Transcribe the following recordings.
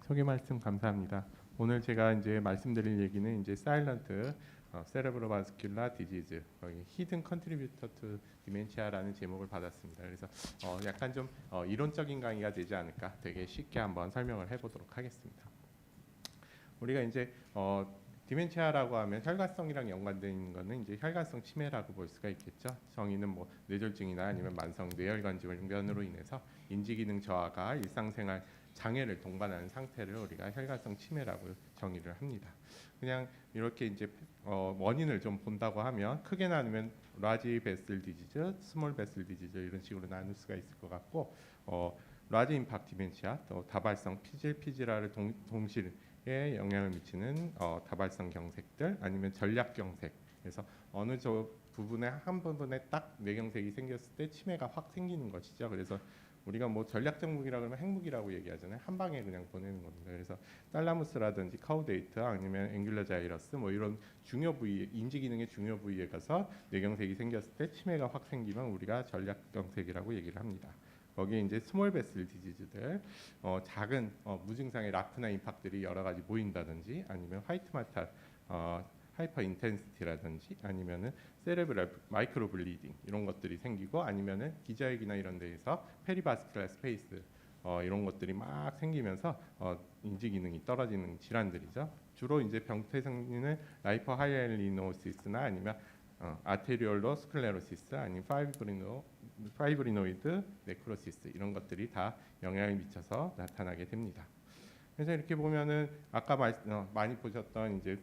소개 말씀 감사합니다. 오늘 제가 이제 말씀드릴 얘기는 이제 사일런트 세레브로바스큘라 디지즈, 히든 컨트리뷰터 투 디멘치아라는 제목을 받았습니다. 그래서 약간 좀 이론적인 강의가 되지 않을까, 되게 쉽게 한번 설명을 해보도록 하겠습니다. 우리가 이제 디멘치아라고 하면 혈관성이랑 연관된 거는 이제 혈관성 치매라고 볼 수가 있겠죠. 정의는 뭐 뇌졸중이나 아니면 만성 뇌혈관 질병으로 인해서 인지기능 저하가 일상생활 장애를 동반하는 상태를 우리가 혈관성 치매라고 정의를 합니다. 그냥 이렇게 이제 원인을 좀 본다고 하면 크게 나누면 라지 베슬 디지즈, 스몰 베슬 디지즈 이런 식으로 나눌 수가 있을 것 같고, 라지 임팍트 디멘치아, 또 다발성 피질라를 동시에 영향을 미치는 다발성 경색들, 아니면 전략 경색. 그래서 어느 부분에 한 부분에 딱 뇌경색이 생겼을 때 치매가 확 생기는 것이죠. 그래서 우리가 뭐 전략적 무기라 그러면 핵무기라고 얘기하잖아요. 한 방에 그냥 보내는 겁니다. 그래서 탈라무스라든지 카우데이트 아니면 앵귤러 자이러스 뭐 이런 중요 부위, 인지 기능의 중요 부위에 가서 뇌경색이 생겼을 때 치매가 확 생기면 우리가 전략 경색이라고 얘기를 합니다. 거기에 이제 스몰 베슬 디지즈들, 작은 무증상의 라프나 임팍들이 여러 가지 보인다든지, 아니면 화이트 마타 하이퍼 인텐시티라든지, 아니면은 세레브랄 마이크로 블리딩 이런 것들이 생기고, 아니면은 기저액이나 이런 데에서 페리바스큘라 스페이스 이런 것들이 막 생기면서 인지 기능이 떨어지는 질환들이죠. 주로 이제 병태 생리는 라이퍼 하이알리노시스나 아니면 아테리올로 스클레로시스, 아니면 파이브리노이드 네크로시스 이런 것들이 다 영향을 미쳐서 나타나게 됩니다. 그래서 이렇게 보면은 아까 많이 보셨던 이제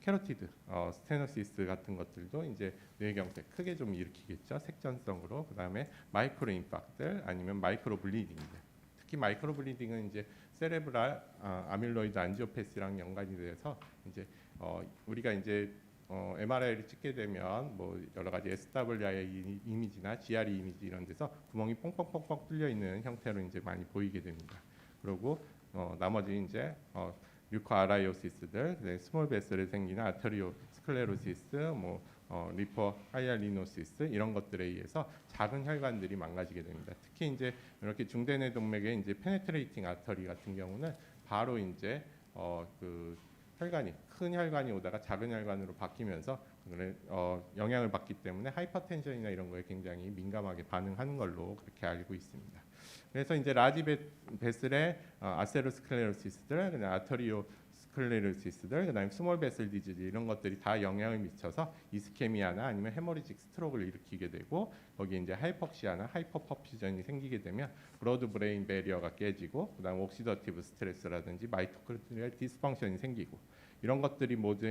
캐로티드, 스테노시스 같은 것들도 이제 뇌경색 크게 좀 일으키겠죠. 색전성으로. 그다음에 마이크로 임팍들 아니면 마이크로 블리딩들. 특히 마이크로 블리딩은 이제 세레브랄 아밀로이드 안지오패시랑 연관이 돼서 이제 우리가 이제 MRI를 찍게 되면 뭐 여러 가지 SWI 이미지나 GRE 이미지 이런 데서 구멍이 뻥뻥뻥뻥 뚫려 있는 형태로 이제 많이 보이게 됩니다. 그리고 나머지 이제 류코아라이오시스들, 스몰 베슬에 생기는 아테리오 스클레로시스, 뭐 리퍼 하이알리노시스 이런 것들에 의해서 작은 혈관들이 망가지게 됩니다. 특히 이제 이렇게 중대뇌 동맥의 이제 페네트레이팅 아터리 같은 경우는 바로 이제 그 혈관이 큰 혈관이 오다가 작은 혈관으로 바뀌면서 영향을 받기 때문에 하이퍼텐션이나 이런 거에 굉장히 민감하게 반응하는 걸로 그렇게 알고 있습니다. 그래서 이제 라지 베슬의 아세로스클레로시스들, 그다음 아터리오 스클레로시스들, 그다음에 스몰 베슬 디지즈 이런 것들이 다 영향을 미쳐서 이스케미아나 아니면 헤모리직 스트로크를 일으키게 되고, 거기에 이제 하이퍽시아나 하이퍼퍼퓨전이 생기게 되면 브로드 브레인 베리어가 깨지고, 그다음 옥시더티브 스트레스라든지 마이토콘드리얼 디스펑션이 생기고, 이런 것들이 모두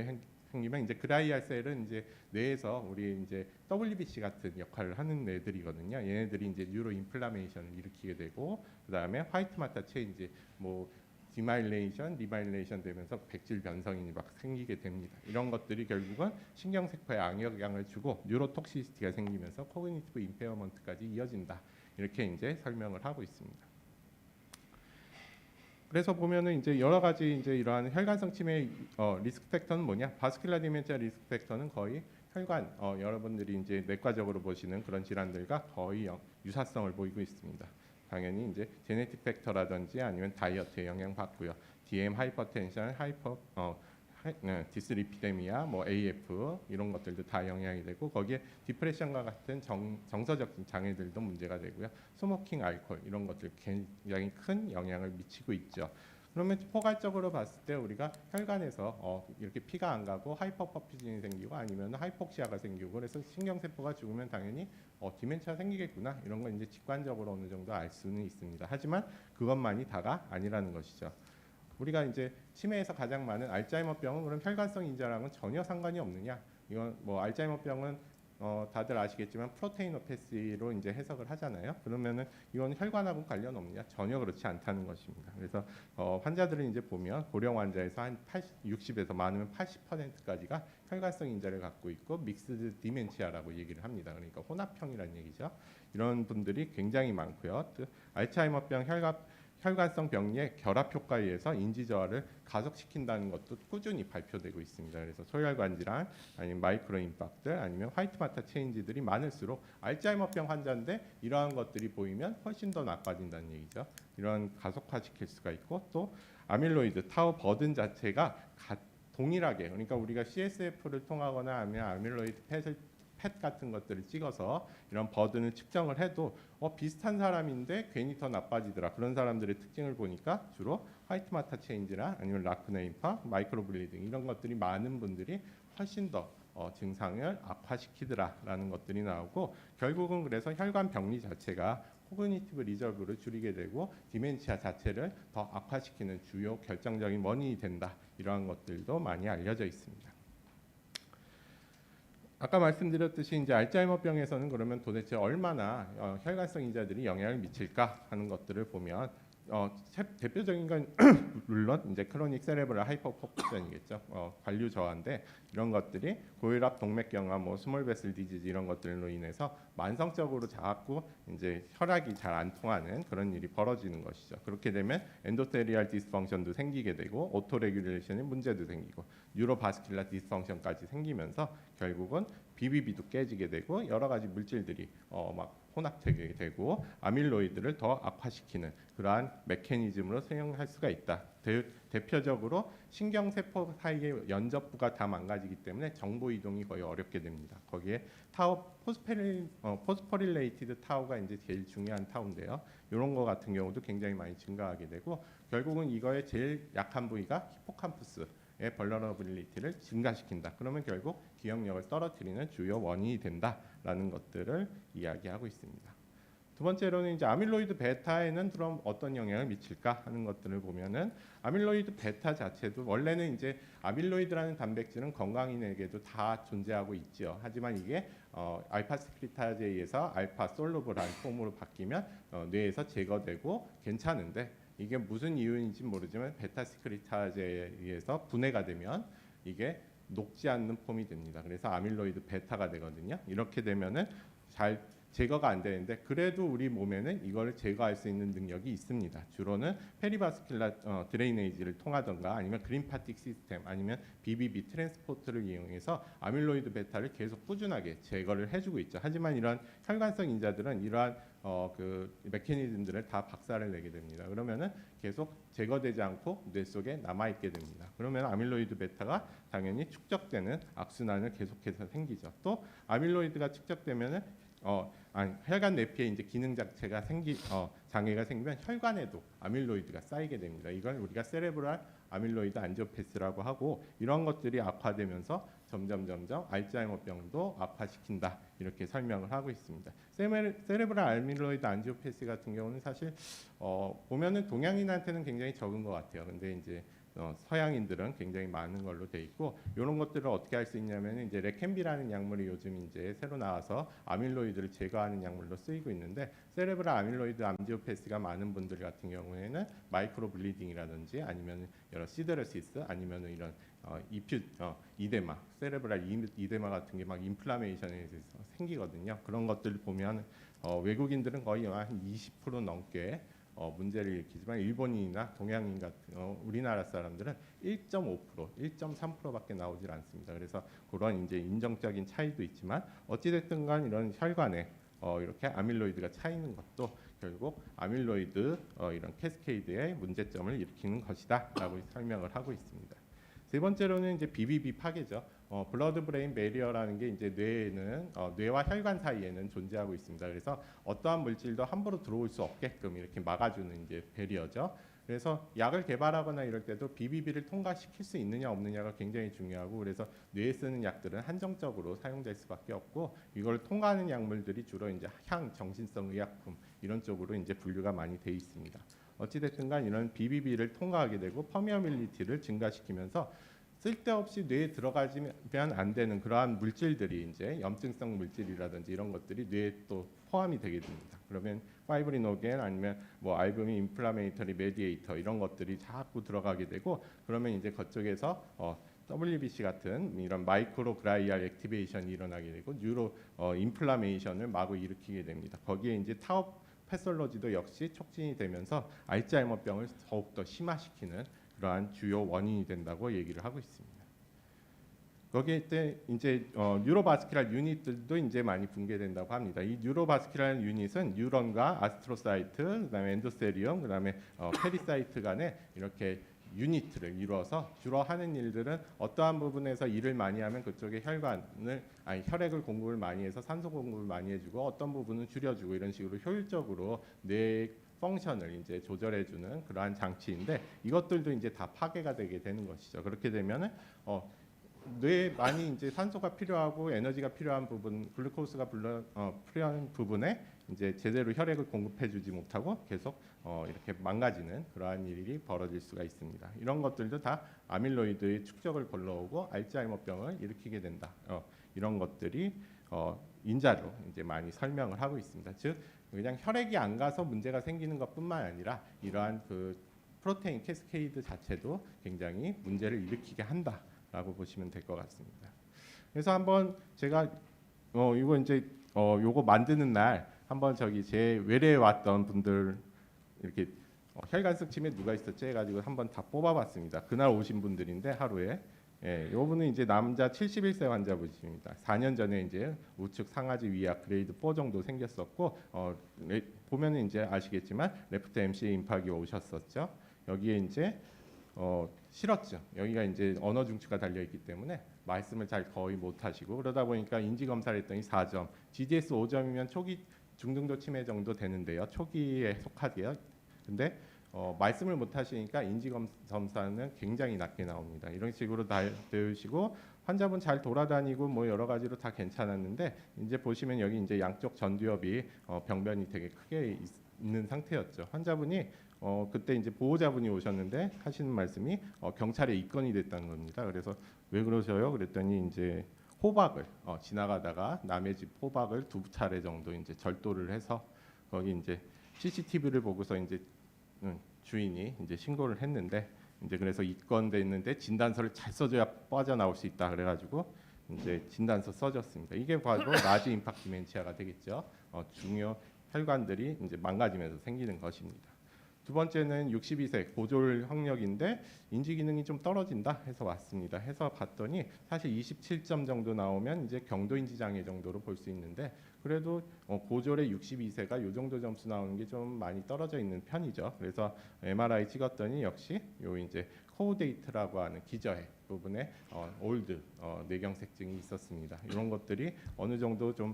생기면 이제 그라이알 셀은 이제 뇌에서 우리 이제 WBC 같은 역할을 하는 애들이거든요. 얘네들이 이제 뉴로 인플라메이션을 일으키게 되고, 그다음에 화이트 마타 체인지, 뭐 디마일레이션, 리마일레이션 되면서 백질 변성이 막 생기게 됩니다. 이런 것들이 결국은 신경세포에 악영향을 주고 뉴로톡시시티가 생기면서 코그니티브 임페어먼트까지 이어진다. 이렇게 이제 설명을 하고 있습니다. 그래서 보면은 이제 여러 가지 이제 이러한 혈관성 치매 리스크 팩터는 뭐냐? 바스큘라 디멘치아 리스크 팩터는 거의 혈관, 여러분들이 이제 내과적으로 보시는 그런 질환들과 거의 유사성을 보이고 있습니다. 당연히 이제 제네틱 팩터라든지 아니면 다이어트에 영향 받고요. DM 하이퍼텐션, 디스리피데미아, 뭐 AF 이런 것들도 다 영향이 되고, 거기에 디프레션과 같은 정서적 장애들도 문제가 되고요. 스모킹, 알코올 이런 것들 굉장히 큰 영향을 미치고 있죠. 그러면 포괄적으로 봤을 때 우리가 혈관에서 이렇게 피가 안 가고 하이퍼퍼퓨전이 생기고 아니면 하이폭시아가 생기고, 그래서 신경세포가 죽으면 당연히 디멘치아 생기겠구나, 이런 건 이제 직관적으로 어느 정도 알 수는 있습니다. 하지만 그것만이 다가 아니라는 것이죠. 우리가 이제 치매에서 가장 많은 알츠하이머병은 그럼 혈관성 인자랑은 전혀 상관이 없느냐? 이건 뭐 알츠하이머병은 다들 아시겠지만 프로테이노패시로 이제 해석을 하잖아요. 그러면은 이건 혈관하고 관련 없느냐? 전혀 그렇지 않다는 것입니다. 그래서 환자들은 이제 보면 고령 환자에서 한 60에서 많으면 80%까지가 혈관성 인자를 갖고 있고 믹스드 디멘치아라고 얘기를 합니다. 그러니까 혼합형이라는 얘기죠. 이런 분들이 굉장히 많고요. 알츠하이머병 혈관성 병리의 결합 효과에 의해서 인지 저하를 가속시킨다는 것도 꾸준히 발표되고 있습니다. 그래서 소혈관 질환, 아니면 마이크로 임팍트, 아니면 화이트 마타 체인지들이 많을수록 알츠하이머병 환자인데 이러한 것들이 보이면 훨씬 더 나빠진다는 얘기죠. 이런 가속화시킬 수가 있고, 또 아밀로이드 타우 버든 자체가 동일하게, 그러니까 우리가 CSF를 통하거나 아니면 아밀로이드 펫 같은 것들을 찍어서 이런 버든을 측정을 해도 비슷한 사람인데 괜히 더 나빠지더라. 그런 사람들의 특징을 보니까 주로 화이트 마터 체인지나 아니면 라크네인파, 마이크로 블리딩 이런 것들이 많은 분들이 훨씬 더 증상을 악화시키더라라는 것들이 나오고, 결국은 그래서 혈관 병리 자체가 코그니티브 리저브를 줄이게 되고 디멘치아 자체를 더 악화시키는 주요 결정적인 원인이 된다. 이러한 것들도 많이 알려져 있습니다. 아까 말씀드렸듯이 이제 알츠하이머병에서는 그러면 도대체 얼마나 혈관성 인자들이 영향을 미칠까 하는 것들을 보면 대표적인 건 물론 이제 크로닉 세레브럴 하이퍼퍼fusion이겠죠. 관류 저하인데 이런 것들이 고혈압, 동맥경화, 뭐 스몰 베슬 디지즈 이런 것들로 인해서 만성적으로 자꾸 이제 혈액이 잘 안 통하는 그런 일이 벌어지는 것이죠. 그렇게 되면 엔도테리얼 디스펑션도 생기게 되고 오토 레귤레이션의 문제도 생기고 뉴로바스큘라 디스펑션까지 생기면서 결국은 BBB도 깨지게 되고 여러 가지 물질들이 막 혼합되게 되고 아밀로이드를 더 악화시키는 그러한 메커니즘으로 사용할 수가 있다. 대표적으로 신경세포 사이의 연접부가 다 망가지기 때문에 정보 이동이 거의 어렵게 됩니다. 거기에 타우 포스포릴레이티드 타우가 이제 제일 중요한 타우인데요. 이런 거 같은 경우도 굉장히 많이 증가하게 되고 결국은 이거의 제일 약한 부위가 히포캄푸스의 벌러러빌리티를 증가시킨다. 그러면 결국 기억력을 떨어뜨리는 주요 원인이 된다라는 것들을 이야기하고 있습니다. 두 번째로는 이제 아밀로이드 베타에는 그럼 어떤 영향을 미칠까 하는 것들을 보면은 아밀로이드 베타 자체도 원래는 이제 아밀로이드라는 단백질은 건강인에게도 다 존재하고 있죠. 하지만 이게 알파 스크리타즈에 의해서 알파 솔루블한 폼으로 바뀌면 뇌에서 제거되고 괜찮은데 이게 무슨 이유인지 모르지만 베타 스크리타즈에 의해서 분해가 되면 이게 녹지 않는 폼이 됩니다. 그래서 아밀로이드 베타가 되거든요. 이렇게 되면은 잘 제거가 안 되는데 그래도 우리 몸에는 이걸 제거할 수 있는 능력이 있습니다. 주로는 페리바스큘라 드레이네이지를 통하던가 아니면 그린파틱 시스템 아니면 BBB 트랜스포트를 이용해서 아밀로이드 베타를 계속 꾸준하게 제거를 해주고 있죠. 하지만 이러한 혈관성 인자들은 이러한 그 메커니즘들을 다 박살을 내게 됩니다. 그러면은 계속 제거되지 않고 뇌 속에 남아 있게 됩니다. 그러면 아밀로이드 베타가 당연히 축적되는 악순환을 계속해서 생기죠. 또 아밀로이드가 축적되면은 혈관 내피에 이제 기능 자체가 장애가 생기면 혈관에도 아밀로이드가 쌓이게 됩니다. 이걸 우리가 세레브랄 아밀로이드 안지오패스라고 하고 이런 것들이 악화되면서 점점 알츠하이머병도 악화시킨다 이렇게 설명을 하고 있습니다. 세레브랄 아밀로이드 안지오패스 같은 경우는 사실 보면은 동양인한테는 굉장히 적은 것 같아요. 근데 이제 서양인들은 굉장히 많은 걸로 돼 있고 이런 것들을 어떻게 할 수 있냐면 이제 레캠비라는 약물이 요즘 이제 새로 나와서 아밀로이드를 제거하는 약물로 쓰이고 있는데 세레브랄 아밀로이드 암지오패스가 많은 분들 같은 경우에는 마이크로 블리딩이라든지 아니면 여러 시데로시스 아니면 이런 이데마, 세레브랄 이데마 같은 게 막 인플라메이션에 의해서 생기거든요. 그런 것들을 보면 외국인들은 거의 한 20% 넘게 문제를 일으키지만 일본인이나 동양인 같은 우리나라 사람들은 1.5%, 1.3%밖에 나오질 않습니다. 그래서 그런 이제 인정적인 차이도 있지만 어찌됐든간 이런 혈관에 이렇게 아밀로이드가 차 있는 것도 결국 아밀로이드 이런 캐스케이드의 문제점을 일으키는 것이다라고 설명을 하고 있습니다. 세 번째로는 이제 BBB 파괴죠. 블러드 브레인 베리어라는 게 이제 뇌에는 뇌와 혈관 사이에는 존재하고 있습니다. 그래서 어떠한 물질도 함부로 들어올 수 없게끔 이렇게 막아주는 이제 베리어죠. 그래서 약을 개발하거나 이럴 때도 BBB를 통과시킬 수 있느냐 없느냐가 굉장히 중요하고 그래서 뇌에 쓰는 약들은 한정적으로 사용될 수밖에 없고 이걸 통과하는 약물들이 주로 이제 향정신성 의약품 이런 쪽으로 이제 분류가 많이 돼 있습니다. 어찌됐든간 이런 BBB를 통과하게 되고 퍼미어빌리티를 증가시키면서 쓸데없이 뇌에 들어가지면 안 되는 그러한 물질들이 이제 염증성 물질이라든지 이런 것들이 뇌에 또 포함이 되게 됩니다. 그러면 파이브리노겐 아니면 뭐 알부민 인플라메이터리 메디에이터 이런 것들이 자꾸 들어가게 되고 그러면 이제 그쪽에서 WBC 같은 이런 마이크로 그라이알 액티베이션이 일어나게 되고 뉴로 인플라메이션을 마구 일으키게 됩니다. 거기에 이제 타우 패솔로지도 역시 촉진이 되면서 알츠하이머병을 더욱더 심화시키는 그러한 주요 원인이 된다고 얘기를 하고 있습니다. 거기에 때 이제 뉴로바스큘라 유닛들도 이제 많이 붕괴된다고 합니다. 이 뉴로바스큘라 유닛은 뉴런과 아스트로사이트, 그다음에 엔도세리움, 그다음에 페리사이트 간에 이렇게 유니트를 이루어서 주로 하는 일들은 어떠한 부분에서 일을 많이 하면 그쪽에 혈액을 공급을 많이 해서 산소 공급을 많이 해주고 어떤 부분은 줄여주고 이런 식으로 효율적으로 뇌 펑션을 이제 조절해주는 그러한 장치인데 이것들도 이제 다 파괴가 되게 되는 것이죠. 그렇게 되면은 뇌에 많이 이제 산소가 필요하고 에너지가 필요한 부분, 글루코스가 필요한 부분에 이제 제대로 혈액을 공급해주지 못하고 계속 이렇게 망가지는 그러한 일이 벌어질 수가 있습니다. 이런 것들도 다 아밀로이드의 축적을 불러오고 알츠하이머병을 일으키게 된다. 이런 것들이 인자로 이제 많이 설명을 하고 있습니다. 즉 그냥 혈액이 안 가서 문제가 생기는 것뿐만 아니라 이러한 그 프로테인 캐스케이드 자체도 굉장히 문제를 일으키게 한다라고 보시면 될 것 같습니다. 그래서 한번 제가 이거 이제 요거 만드는 날 한번 저기 제 외래에 왔던 분들 이렇게 혈관성 치매 누가 있었지 해가지고 한번 다 뽑아봤습니다. 그날 오신 분들인데 하루에 요분은 이제 남자 71세 환자분이십니다. 4년 전에 이제 우측 상하지 위약 그레이드 4 정도 생겼었고 보면은 이제 아시겠지만 레프트 MCA 임파기 오셨었죠. 여기에 이제 실어증 여기가 이제 언어 중추가 달려 있기 때문에 말씀을 잘 거의 못 하시고 그러다 보니까 인지 검사를 했더니 4점, GDS 5점이면 초기 중등도 치매 정도 되는데요. 초기에 속하게요. 근데 말씀을 못 하시니까 인지 검사는 굉장히 낮게 나옵니다. 이런 식으로 다 되시고 환자분 잘 돌아다니고 뭐 여러 가지로 다 괜찮았는데 이제 보시면 여기 이제 양쪽 전두엽이 병변이 되게 크게 있는 상태였죠. 환자분이 그때 이제 보호자분이 오셨는데 하시는 말씀이 경찰에 입건이 됐다는 겁니다. 그래서 왜 그러셔요? 그랬더니 이제 호박을 지나가다가 남의 집 호박을 2차례 정도 이제 절도를 해서 거기 이제 CCTV를 보고서 이제 주인이 이제 신고를 했는데 이제 그래서 입건돼 있는데 진단서를 잘 써줘야 빠져나올 수 있다 그래가지고 이제 진단서 써줬습니다. 이게 바로 라지 임팍트 디멘치아가 되겠죠. 중요 혈관들이 이제 망가지면서 생기는 것입니다. 두 번째는 62세 고졸 학력인데 인지 기능이 좀 떨어진다 해서 왔습니다. 해서 봤더니 사실 27점 정도 나오면 이제 경도 인지 장애 정도로 볼 수 있는데 그래도 고졸의 62세가 이 정도 점수 나오는 게 좀 많이 떨어져 있는 편이죠. 그래서 MRI 찍었더니 역시 요 이제 코어데이트라고 하는 기저해 부분에 올드 뇌경색증이 있었습니다. 이런 것들이 어느 정도 좀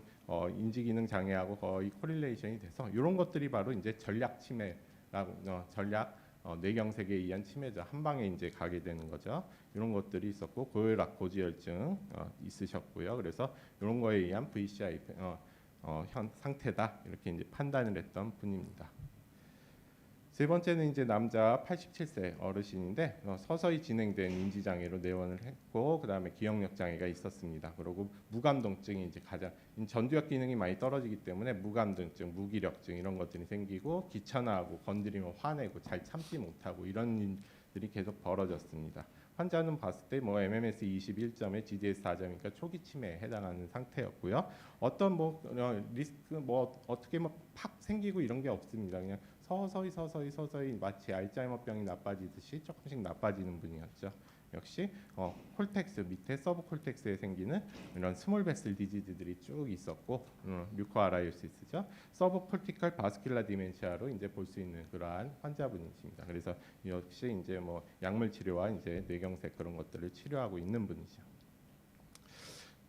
인지 기능 장애하고 거의 코릴레이션이 돼서 이런 것들이 바로 이제 전략 치매 전략 뇌경색에 의한 치매죠. 한 방에 이제 가게 되는 거죠. 이런 것들이 있었고 고혈압, 고지혈증 있으셨고요. 그래서 이런 거에 의한 VCI 현 상태다 이렇게 이제 판단을 했던 분입니다. 세 번째는 이제 남자 87세 어르신인데 서서히 진행된 인지 장애로 내원을 했고 그다음에 기억력 장애가 있었습니다. 그리고 무감동증이 이제 가장 전두엽 기능이 많이 떨어지기 때문에 무감동증, 무기력증 이런 것들이 생기고 귀찮아하고 건드리면 화내고 잘 참지 못하고 이런 일들이 계속 벌어졌습니다. 환자는 봤을 때 뭐 MMS 21점에 GDS 4점이니까 초기 치매에 해당하는 상태였고요. 어떤 뭐 리스크 뭐 어떻게 뭐 팍 생기고 이런 게 없습니다. 그냥 서서히 마치 알츠하이머병이 나빠지듯이 조금씩 나빠지는 분이었죠. 역시 콜텍스 밑에 서브 콜텍스에 생기는 이런 스몰 베슬 디지즈들이 쭉 있었고 뮤코아라이오시스죠. 서브 콜티컬 바스큘라 디멘시아로 이제 볼 수 있는 그러한 환자분이십니다. 그래서 역시 이제 뭐 약물 치료와 이제 뇌경색 그런 것들을 치료하고 있는 분이죠.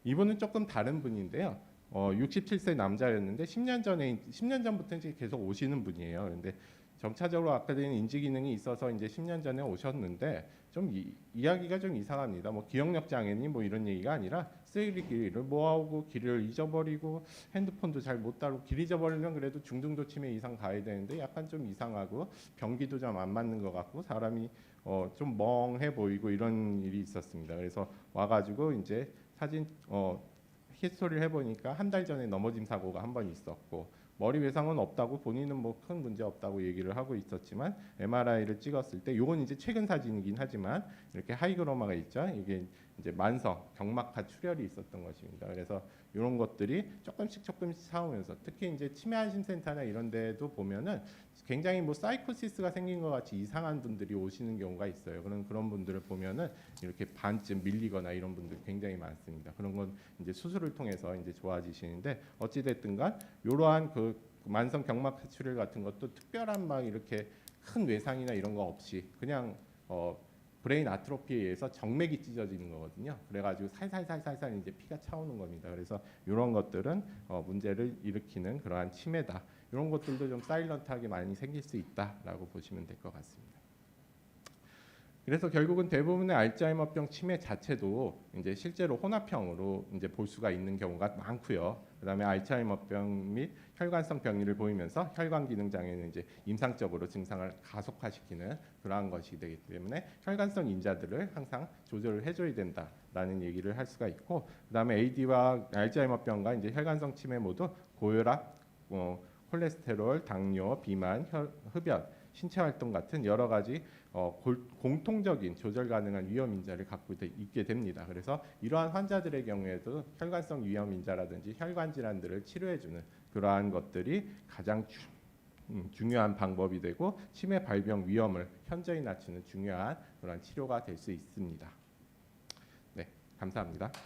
이분은 조금 다른 분인데요. 67세 남자였는데 10년 전부터 이제 계속 오시는 분이에요. 그런데 점차적으로 악화되는 인지 기능이 있어서 이제 10년 전에 오셨는데 좀 이야기가 좀 이상합니다. 뭐 기억력 장애니 뭐 이런 얘기가 아니라 쓰레기를 모아오고 길을 잊어버리고 핸드폰도 잘 못 다루고 길 잊어버리면 그래도 중등도 치매 이상 가야 되는데 약간 좀 이상하고 병기도 좀 안 맞는 것 같고 사람이 좀 멍해 보이고 이런 일이 있었습니다. 그래서 와가지고 이제 사진 히스토리를 해보니까 한 달 전에 넘어짐 사고가 한 번 있었고 머리 외상은 없다고 본인은 뭐 큰 문제 없다고 얘기를 하고 있었지만 MRI를 찍었을 때 요건 이제 최근 사진이긴 하지만 이렇게 하이그로마가 있죠. 이게 이제 만성 경막하 출혈이 있었던 것입니다. 그래서 이런 것들이 조금씩 사오면서 특히 이제 치매 안심센터나 이런 데도 보면은 굉장히 뭐 사이코시스가 생긴 것 같이 이상한 분들이 오시는 경우가 있어요. 그런 분들을 보면은 이렇게 반쯤 밀리거나 이런 분들 굉장히 많습니다. 그런 건 이제 수술을 통해서 이제 좋아지시는데 어찌 됐든간 이러한 그 만성 경막 출혈 같은 것도 특별한 막 이렇게 큰 외상이나 이런 거 없이 그냥 브레인 아트로피에 의해서 정맥이 찢어지는 거거든요. 그래가지고 살살살살살 이제 피가 차오는 겁니다. 그래서 이런 것들은 문제를 일으키는 그러한 치매다. 이런 것들도 좀 사일런트하게 많이 생길 수 있다라고 보시면 될 것 같습니다. 그래서 결국은 대부분의 알츠하이머병 치매 자체도 이제 실제로 혼합형으로 이제 볼 수가 있는 경우가 많고요. 그다음에 알츠하이머병 및 혈관성 병리를 보이면서 혈관 기능 장애는 이제 임상적으로 증상을 가속화시키는 그러한 것이 되기 때문에 혈관성 인자들을 항상 조절을 해줘야 된다라는 얘기를 할 수가 있고, 그다음에 AD와 알츠하이머병과 이제 혈관성 치매 모두 고혈압, 콜레스테롤, 당뇨, 비만, 흡연, 신체 활동 같은 여러 가지 공통적인 조절 가능한 위험 인자를 갖고 있게 됩니다. 그래서 이러한 환자들의 경우에도 혈관성 위험 인자라든지 혈관 질환들을 치료해주는 그러한 것들이 가장 중요한 방법이 되고 치매 발병 위험을 현저히 낮추는 중요한 그러한 치료가 될 수 있습니다. 네, 감사합니다.